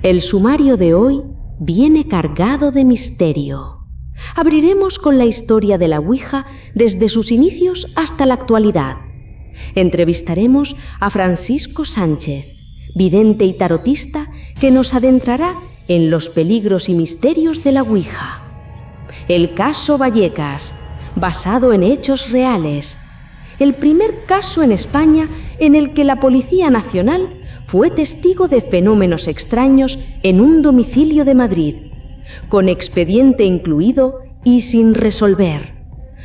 El sumario de hoy viene cargado de misterio. Abriremos con la historia de la Ouija desde sus inicios hasta la actualidad. Entrevistaremos a Francisco Sánchez, vidente y tarotista, que nos adentrará en los peligros y misterios de la Ouija. El caso Vallecas, basado en hechos reales. El primer caso en España en el que la Policía Nacional fue testigo de fenómenos extraños en un domicilio de Madrid, con expediente incluido y sin resolver.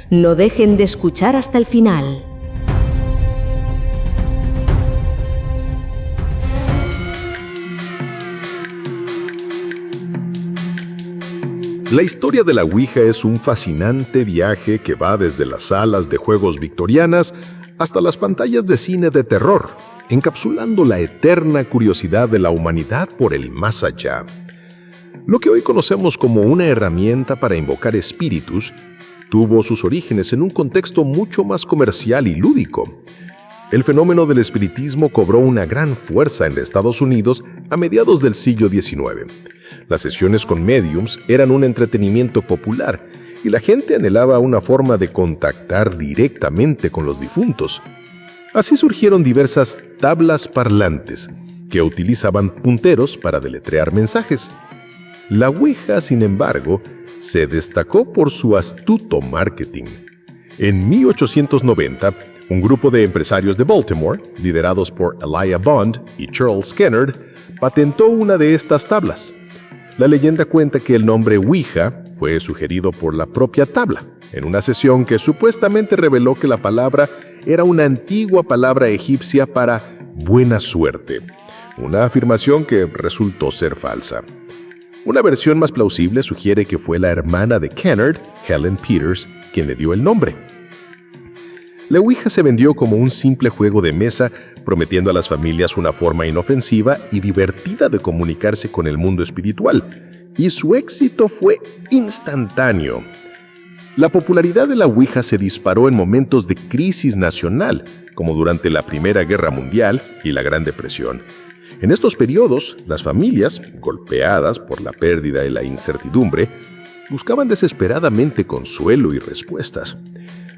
No dejen de escuchar hasta el final. La historia de la Ouija es un fascinante viaje que va desde las salas de juegos victorianas hasta las pantallas de cine de terror, encapsulando la eterna curiosidad de la humanidad por el más allá. Lo que hoy conocemos como una herramienta para invocar espíritus tuvo sus orígenes en un contexto mucho más comercial y lúdico. El fenómeno del espiritismo cobró una gran fuerza en Estados Unidos a mediados del siglo XIX. Las sesiones con médiums eran un entretenimiento popular y la gente anhelaba una forma de contactar directamente con los difuntos. Así surgieron diversas tablas parlantes que utilizaban punteros para deletrear mensajes. La Ouija, sin embargo, se destacó por su astuto marketing. En 1890, un grupo de empresarios de Baltimore, liderados por Elijah Bond y Charles Kennard, patentó una de estas tablas. La leyenda cuenta que el nombre Ouija fue sugerido por la propia tabla, en una sesión que supuestamente reveló que la palabra era una antigua palabra egipcia para buena suerte, una afirmación que resultó ser falsa. Una versión más plausible sugiere que fue la hermana de Kennard, Helen Peters, quien le dio el nombre. La Ouija se vendió como un simple juego de mesa, prometiendo a las familias una forma inofensiva y divertida de comunicarse con el mundo espiritual, y su éxito fue instantáneo. La popularidad de la Ouija se disparó en momentos de crisis nacional, como durante la Primera Guerra Mundial y la Gran Depresión. En estos periodos, las familias, golpeadas por la pérdida y la incertidumbre, buscaban desesperadamente consuelo y respuestas.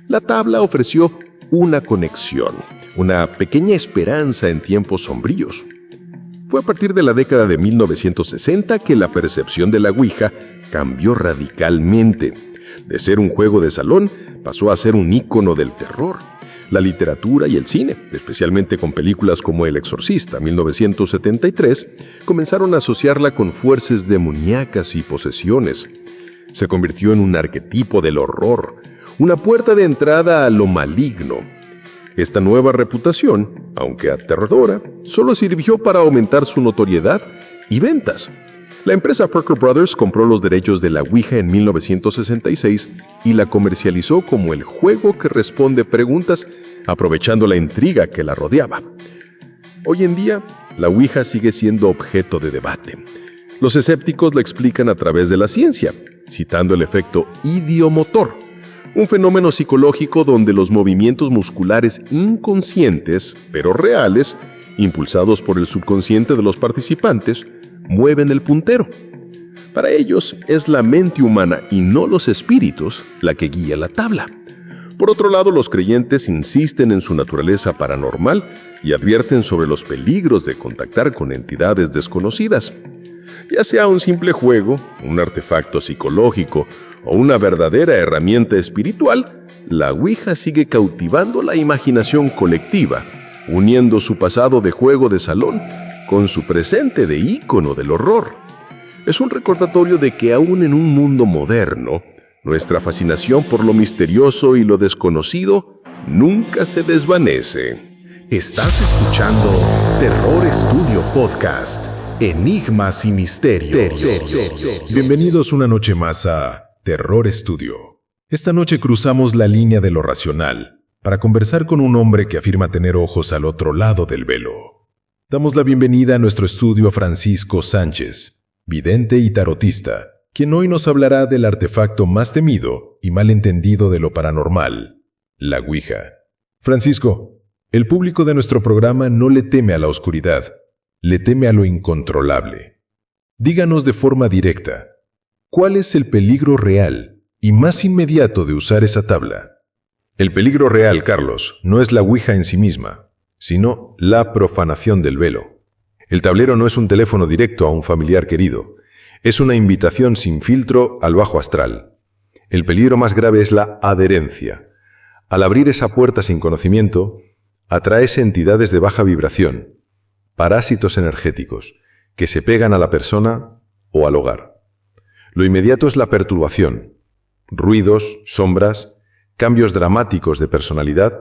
La tabla ofreció una conexión, una pequeña esperanza en tiempos sombríos. Fue a partir de la década de 1960 que la percepción de la Ouija cambió radicalmente. De ser un juego de salón, pasó a ser un ícono del terror. La literatura y el cine, especialmente con películas como El Exorcista, 1973, comenzaron a asociarla con fuerzas demoníacas y posesiones. Se convirtió en un arquetipo del horror, una puerta de entrada a lo maligno. Esta nueva reputación, aunque aterradora, solo sirvió para aumentar su notoriedad y ventas. La empresa Parker Brothers compró los derechos de la Ouija en 1966 y la comercializó como el juego que responde preguntas, aprovechando la intriga que la rodeaba. Hoy en día, la Ouija sigue siendo objeto de debate. Los escépticos la explican a través de la ciencia, citando el efecto idiomotor, un fenómeno psicológico donde los movimientos musculares inconscientes, pero reales, impulsados por el subconsciente de los participantes, mueven el puntero. Para ellos, es la mente humana y no los espíritus la que guía la tabla. Por otro lado, los creyentes insisten en su naturaleza paranormal y advierten sobre los peligros de contactar con entidades desconocidas. Ya sea un simple juego, un artefacto psicológico o una verdadera herramienta espiritual, la Ouija sigue cautivando la imaginación colectiva, uniendo su pasado de juego de salón con su presente de ícono del horror. Es un recordatorio de que aún en un mundo moderno, nuestra fascinación por lo misterioso y lo desconocido nunca se desvanece. Estás escuchando Terror Studio Podcast, Enigmas y Misterios. Bienvenidos una noche más a Terror Studio. Esta noche cruzamos la línea de lo racional para conversar con un hombre que afirma tener ojos al otro lado del velo. Damos la bienvenida a nuestro estudio a Francisco Sánchez, vidente y tarotista, quien hoy nos hablará del artefacto más temido y mal entendido de lo paranormal, la Ouija. Francisco, el público de nuestro programa no le teme a la oscuridad, le teme a lo incontrolable. Díganos de forma directa, ¿cuál es el peligro real y más inmediato de usar esa tabla? El peligro real, Carlos, no es la Ouija en sí misma, sino la profanación del velo. El tablero no es un teléfono directo a un familiar querido, es una invitación sin filtro al bajo astral. El peligro más grave es la adherencia. Al abrir esa puerta sin conocimiento, atraes entidades de baja vibración, parásitos energéticos, que se pegan a la persona o al hogar. Lo inmediato es la perturbación, ruidos, sombras, cambios dramáticos de personalidad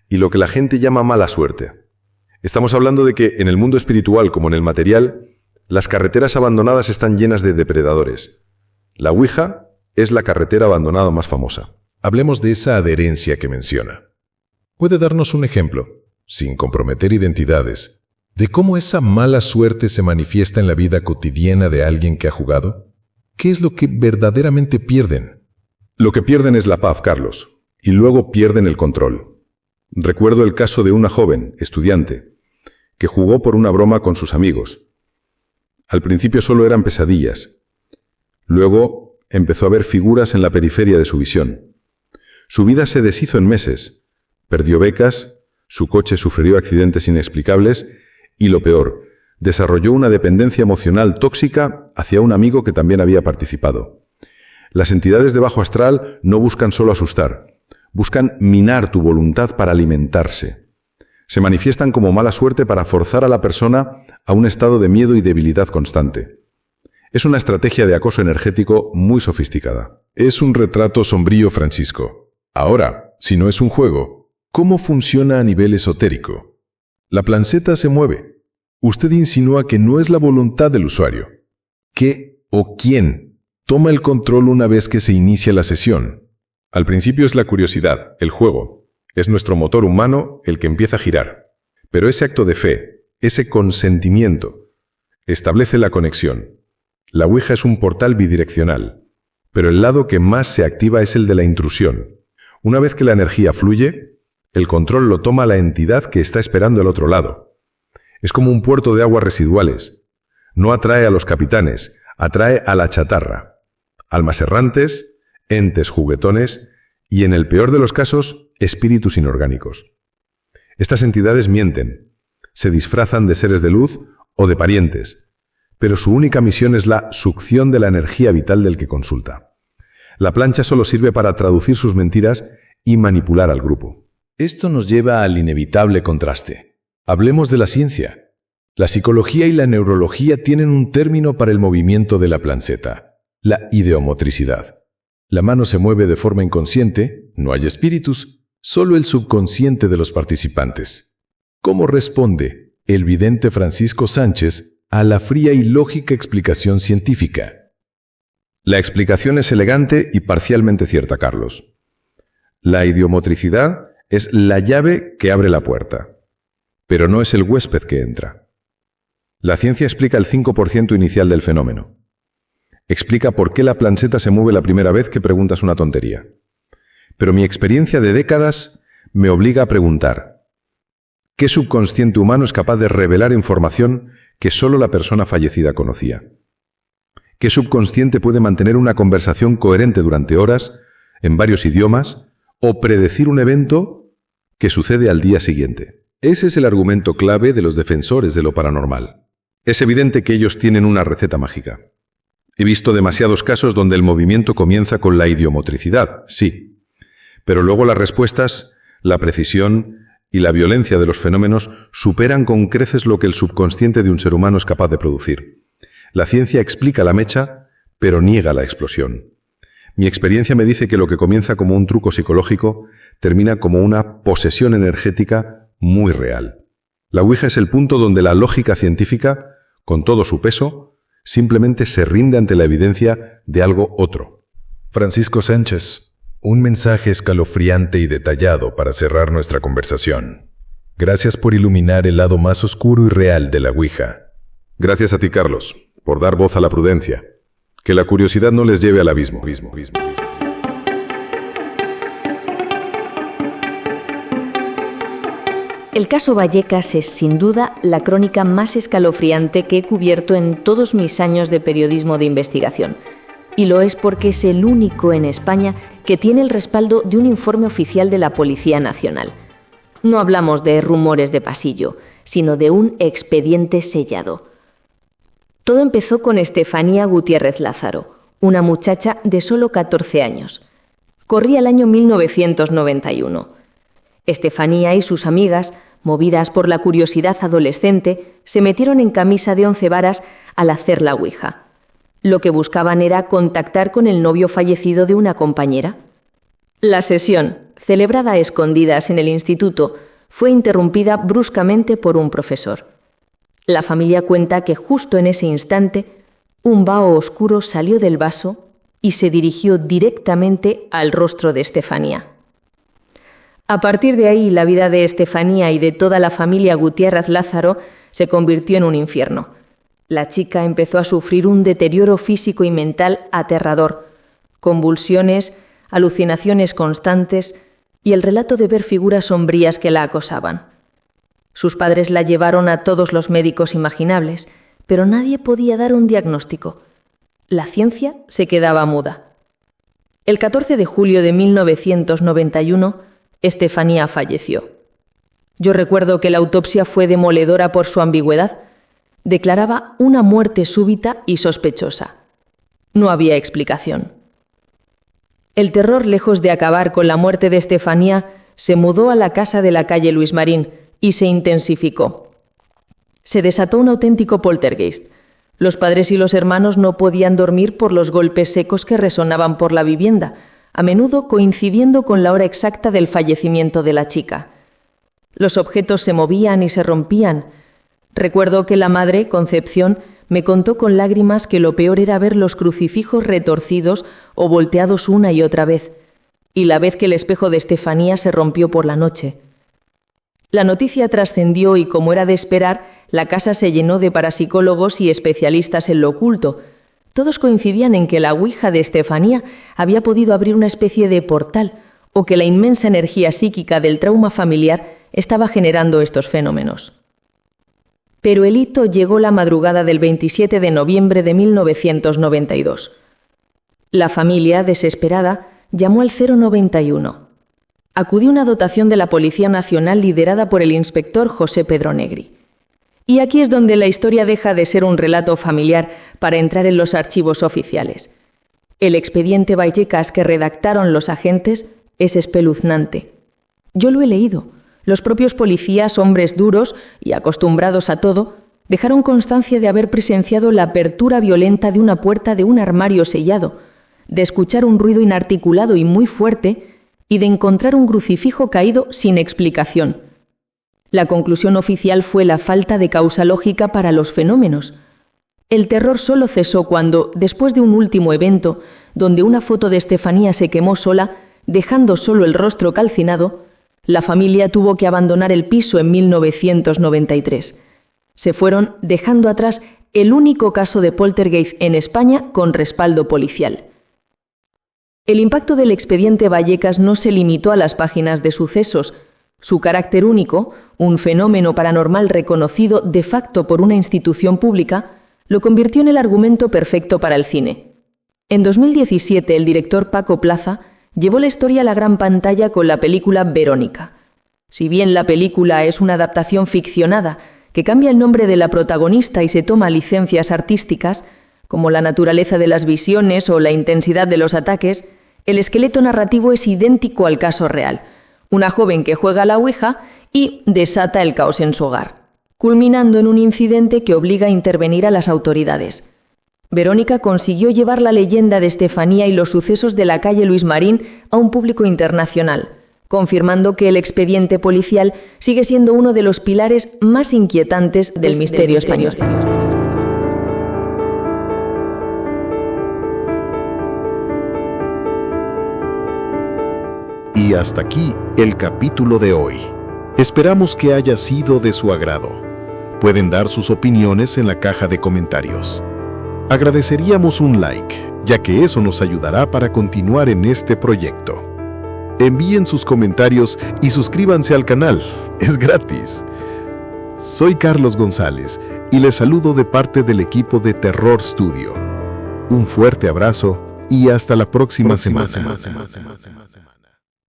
y lo que la gente llama mala suerte. Estamos hablando de que en el mundo espiritual como en el material, las carreteras abandonadas están llenas de depredadores. La Ouija es la carretera abandonada más famosa. Hablemos de esa adherencia que menciona. ¿Puede darnos un ejemplo, sin comprometer identidades, de cómo esa mala suerte se manifiesta en la vida cotidiana de alguien que ha jugado? ¿Qué es lo que verdaderamente pierden? Lo que pierden es la paz, Carlos, y luego pierden el control. Recuerdo el caso de una joven, estudiante, que jugó por una broma con sus amigos. Al principio solo eran pesadillas. Luego empezó a ver figuras en la periferia de su visión. Su vida se deshizo en meses. Perdió becas, su coche sufrió accidentes inexplicables y, lo peor, desarrolló una dependencia emocional tóxica hacia un amigo que también había participado. Las entidades de bajo astral no buscan solo asustar, buscan minar tu voluntad para alimentarse. Se manifiestan como mala suerte para forzar a la persona a un estado de miedo y debilidad constante. Es una estrategia de acoso energético muy sofisticada. Es un retrato sombrío, Francisco. Ahora, si no es un juego, ¿cómo funciona a nivel esotérico? La planceta se mueve. Usted insinúa que no es la voluntad del usuario. ¿Qué o quién toma el control una vez que se inicia la sesión? Al principio es la curiosidad, el juego. Es nuestro motor humano el que empieza a girar. Pero ese acto de fe, ese consentimiento, establece la conexión. La Ouija es un portal bidireccional, pero el lado que más se activa es el de la intrusión. Una vez que la energía fluye, el control lo toma la entidad que está esperando al otro lado. Es como un puerto de aguas residuales. No atrae a los capitanes, atrae a la chatarra. Almas errantes, entes juguetones y, en el peor de los casos, espíritus inorgánicos. Estas entidades mienten, se disfrazan de seres de luz o de parientes, pero su única misión es la succión de la energía vital del que consulta. La plancha solo sirve para traducir sus mentiras y manipular al grupo. Esto nos lleva al inevitable contraste. Hablemos de la ciencia. La psicología y la neurología tienen un término para el movimiento de la planceta: la ideomotricidad. La mano se mueve de forma inconsciente, no hay espíritus, solo el subconsciente de los participantes. ¿Cómo responde el vidente Francisco Sánchez a la fría y lógica explicación científica? La explicación es elegante y parcialmente cierta, Carlos. La idiomotricidad es la llave que abre la puerta, pero no es el huésped que entra. La ciencia explica el 5% inicial del fenómeno. Explica por qué la planceta se mueve la primera vez que preguntas una tontería. Pero mi experiencia de décadas me obliga a preguntar: ¿qué subconsciente humano es capaz de revelar información que solo la persona fallecida conocía? ¿Qué subconsciente puede mantener una conversación coherente durante horas, en varios idiomas, o predecir un evento que sucede al día siguiente? Ese es el argumento clave de los defensores de lo paranormal. Es evidente que ellos tienen una receta mágica. He visto demasiados casos donde el movimiento comienza con la idiomotricidad, sí, pero luego las respuestas, la precisión y la violencia de los fenómenos superan con creces lo que el subconsciente de un ser humano es capaz de producir. La ciencia explica la mecha, pero niega la explosión. Mi experiencia me dice que lo que comienza como un truco psicológico termina como una posesión energética muy real. La Ouija es el punto donde la lógica científica, con todo su peso, simplemente se rinde ante la evidencia de algo otro. Francisco Sánchez, un mensaje escalofriante y detallado para cerrar nuestra conversación. Gracias por iluminar el lado más oscuro y real de la Ouija. Gracias a ti, Carlos, por dar voz a la prudencia. Que la curiosidad no les lleve al abismo. El caso Vallecas es, sin duda, la crónica más escalofriante que he cubierto en todos mis años de periodismo de investigación. Y lo es porque es el único en España que tiene el respaldo de un informe oficial de la Policía Nacional. No hablamos de rumores de pasillo, sino de un expediente sellado. Todo empezó con Estefanía Gutiérrez Lázaro, una muchacha de solo 14 años. Corría el año 1991. Estefanía y sus amigas, movidas por la curiosidad adolescente, se metieron en camisa de 11 varas al hacer la ouija. Lo que buscaban era contactar con el novio fallecido de una compañera. La sesión, celebrada a escondidas en el instituto, fue interrumpida bruscamente por un profesor. La familia cuenta que justo en ese instante, un vaho oscuro salió del vaso y se dirigió directamente al rostro de Estefanía. A partir de ahí, la vida de Estefanía y de toda la familia Gutiérrez Lázaro se convirtió en un infierno. La chica empezó a sufrir un deterioro físico y mental aterrador, convulsiones, alucinaciones constantes y el relato de ver figuras sombrías que la acosaban. Sus padres la llevaron a todos los médicos imaginables, pero nadie podía dar un diagnóstico. La ciencia se quedaba muda. El 14 de julio de 1991, Estefanía falleció. Yo recuerdo que la autopsia fue demoledora por su ambigüedad. Declaraba una muerte súbita y sospechosa. No había explicación. El terror, lejos de acabar con la muerte de Estefanía, se mudó a la casa de la calle Luis Marín y se intensificó. Se desató un auténtico poltergeist. Los padres y los hermanos no podían dormir por los golpes secos que resonaban por la vivienda, a menudo coincidiendo con la hora exacta del fallecimiento de la chica. Los objetos se movían y se rompían. Recuerdo que la madre, Concepción, me contó con lágrimas que lo peor era ver los crucifijos retorcidos o volteados una y otra vez, y la vez que el espejo de Estefanía se rompió por la noche. La noticia trascendió y, como era de esperar, la casa se llenó de parapsicólogos y especialistas en lo oculto. Todos coincidían en que la ouija de Estefanía había podido abrir una especie de portal o que la inmensa energía psíquica del trauma familiar estaba generando estos fenómenos. Pero el hito llegó la madrugada del 27 de noviembre de 1992. La familia, desesperada, llamó al 091. Acudió una dotación de la Policía Nacional liderada por el inspector José Pedro Negri. Y aquí es donde la historia deja de ser un relato familiar para entrar en los archivos oficiales. El expediente Vallecas que redactaron los agentes es espeluznante. Yo lo he leído. Los propios policías, hombres duros y acostumbrados a todo, dejaron constancia de haber presenciado la apertura violenta de una puerta de un armario sellado, de escuchar un ruido inarticulado y muy fuerte y de encontrar un crucifijo caído sin explicación. La conclusión oficial fue la falta de causa lógica para los fenómenos. El terror solo cesó cuando, después de un último evento, donde una foto de Estefanía se quemó sola, dejando solo el rostro calcinado, la familia tuvo que abandonar el piso en 1993. Se fueron dejando atrás el único caso de poltergeist en España con respaldo policial. El impacto del expediente Vallecas no se limitó a las páginas de sucesos. Su carácter único, un fenómeno paranormal reconocido de facto por una institución pública, lo convirtió en el argumento perfecto para el cine. En 2017, el director Paco Plaza llevó la historia a la gran pantalla con la película Verónica. Si bien la película es una adaptación ficcionada que cambia el nombre de la protagonista y se toma licencias artísticas, como la naturaleza de las visiones o la intensidad de los ataques, el esqueleto narrativo es idéntico al caso real. Una joven que juega a la ouija y desata el caos en su hogar, culminando en un incidente que obliga a intervenir a las autoridades. Verónica consiguió llevar la leyenda de Estefanía y los sucesos de la calle Luis Marín a un público internacional, confirmando que el expediente policial sigue siendo uno de los pilares más inquietantes del misterio español. Y hasta aquí el capítulo de hoy. Esperamos que haya sido de su agrado. Pueden dar sus opiniones en la caja de comentarios. Agradeceríamos un like, ya que eso nos ayudará para continuar en este proyecto. Envíen sus comentarios y suscríbanse al canal es gratis. Soy Carlos González y les saludo de parte del equipo de Terror Studio. Un fuerte abrazo y hasta la próxima semana.